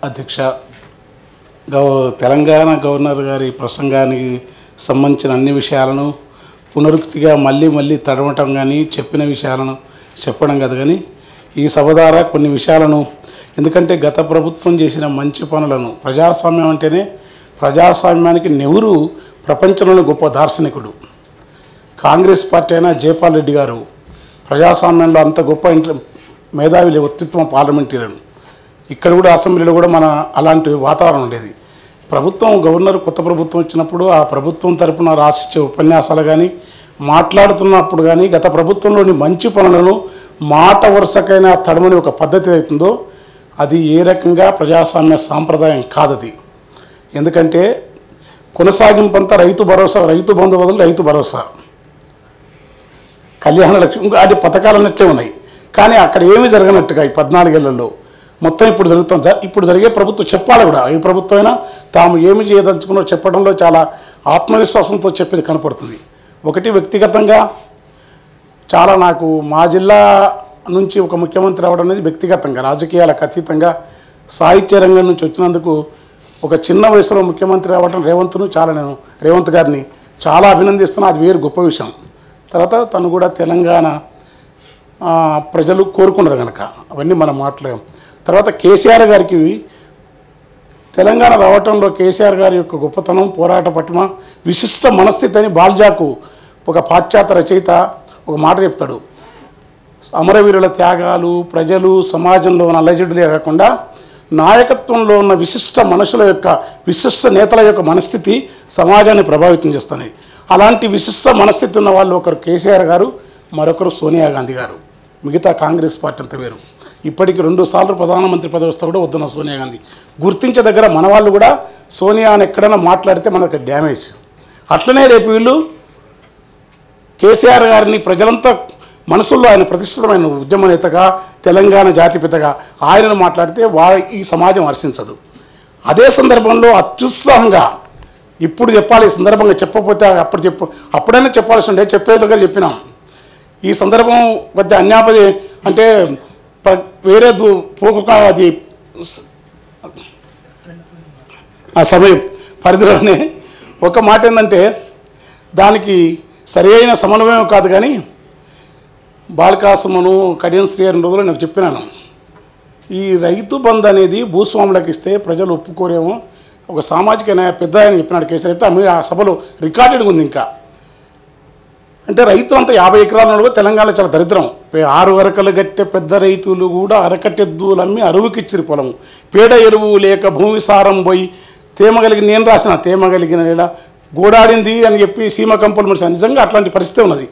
అధ్యక్ష తెలంగాణ గవర్నర్ గారి ప్రసంగానికి సంబంధించిన అన్ని విషయాలను పునరుక్తిగా మళ్ళీ తడవటం కానీ చెప్పిన విషయాలను చెప్పడం కాదు కానీ ఈ సభ ద్వారా కొన్ని విషయాలను ఎందుకంటే గత ప్రభుత్వం చేసిన మంచి పనులను ప్రజాస్వామ్యం అంటేనే ప్రజాస్వామ్యానికి నెహ్రూ ప్రపంచంలోని గొప్ప దార్శనికుడు. కాంగ్రెస్ పార్టీ అయినా జైపాల్ రెడ్డి గారు ప్రజాస్వామ్యంలో అంత గొప్ప మేధావి వ్యక్తిత్వం పార్లమెంటరీయన్. ఇక్కడ కూడా అసెంబ్లీలో కూడా మన అలాంటి వాతావరణం ఉండేది. ప్రభుత్వం గవర్నర్ కొత్త ప్రభుత్వం వచ్చినప్పుడు ఆ ప్రభుత్వం తరపున రాసిచ్చే ఉపన్యాసాలు కానీ మాట్లాడుతున్నప్పుడు కానీ గత ప్రభుత్వంలోని మంచి పనులను మాట వరుసకైనా తడమని ఒక పద్ధతి అవుతుందో అది ఏ రకంగా ప్రజాస్వామ్య సాంప్రదాయం కాదది. ఎందుకంటే కొనసాగింపంతా రైతు భరోసా, రైతు బంధు బదులు రైతు భరోసా, కళ్యాణ లక్ష్మి, ఇంకా అది పథకాలు అన్నట్లే ఉన్నాయి. కానీ అక్కడ ఏమీ జరగనట్టుగా ఈ 14 ఏళ్లలో మొత్తం ఇప్పుడు జరిగే ప్రభుత్వం చెప్పాలి కూడా. ఏ ప్రభుత్వం అయినా తాము ఏమి చేయదలుచుకున్నో చెప్పడంలో చాలా ఆత్మవిశ్వాసంతో చెప్పేది కనపడుతుంది. ఒకటి వ్యక్తిగతంగా చాలా నాకు మా జిల్లా నుంచి ఒక ముఖ్యమంత్రి అవ్వడం అనేది వ్యక్తిగతంగా రాజకీయాలకు అతీతంగా సాహిత్య రంగం నుంచి వచ్చినందుకు ఒక చిన్న వయసులో ముఖ్యమంత్రి అవ్వడం నేను రేవంత్ గారిని చాలా అభినందిస్తున్నా. అది వేరు గొప్ప విషయం. తర్వాత తను కూడా తెలంగాణ ప్రజలు కోరుకున్నారు కనుక అవన్నీ మనం మాట్లాడాం. తర్వాత కేసీఆర్ గారికి తెలంగాణ రావటంలో కేసీఆర్ గారి యొక్క గొప్పతనం, పోరాట పటిమ, విశిష్ట మనస్థితి అని బాల్జాకు ఒక పాశ్చాత్య రచయిత ఒక మాట చెప్తాడు. అమరవీరుల త్యాగాలు ప్రజలు సమాజంలో ఉన్న అలజడులే కాకుండా నాయకత్వంలో ఉన్న విశిష్ట మనుషుల యొక్క విశిష్ట నేతల యొక్క మనస్థితి సమాజాన్ని ప్రభావితం చేస్తున్నాయి. అలాంటి విశిష్ట మనస్థితి ఉన్న వాళ్ళు ఒకరు కేసీఆర్ గారు, మరొకరు సోనియా గాంధీ గారు. మిగతా కాంగ్రెస్ పార్టీ అంత వేరు. ఇప్పటికి 2 సార్లు ప్రధానమంత్రి పదవి వస్తే కూడా వద్దున్న సోనియా గాంధీ. గుర్తించే దగ్గర మన వాళ్ళు కూడా సోనియా అని ఎక్కడైనా మాట్లాడితే మనకు డ్యామేజ్. అట్లనే రేపు వీళ్ళు కేసీఆర్ గారిని ప్రజలంతా మనసుల్లో ఆయన ప్రతిష్ఠితమైన ఉద్యమ నేతగా, తెలంగాణ జాతిపితగా ఆయనను మాట్లాడితే ఈ సమాజం హర్షించదు. అదే సందర్భంలో అత్యుత్సాహంగా ఇప్పుడు చెప్పాలి. ఈ సందర్భంగా చెప్పకపోతే అప్పుడైనా చెప్పాల్సి ఉండే, చెప్పే దగ్గర చెప్పినాం. ఈ సందర్భం మధ్య అన్యాపది అంటే వేరే పోక అది ఆ సమయం పరిధిలోనే ఒక మాట ఏంటంటే దానికి సరి అయిన సమన్వయం కాదు. కానీ బాలకాసుమను కడియం శ్రీ 2 రోజులు నాకు చెప్పినాను. ఈ రైతు బంధు అనేది భూస్వాములకు ఇస్తే ప్రజలు ఒప్పుకోరేమో ఒక సామాజిక న్యాయ పెద్ద ఆయన చెప్పినాడు కేసీఆర్. చెప్తే ఆ సభలో రికార్డెడ్ ఉంది. ఇంకా అంటే రైతులు అంతా 50 ఎకరాలు కూడా తెలంగాణలో చాలా దరిద్రం. 6 అరకలు గట్టే పెద్ద రైతులు కూడా అరకట్టెద్దులు అమ్మి అరువుకిచ్చిరి పొలం. పేడ ఎరువు లేక భూమి సారం పోయి నేను రాసిన తేమగలిగిన నెల గోడాడింది అని చెప్పి సీమ కంపలు నిజంగా అట్లాంటి పరిస్థితి ఉన్నది.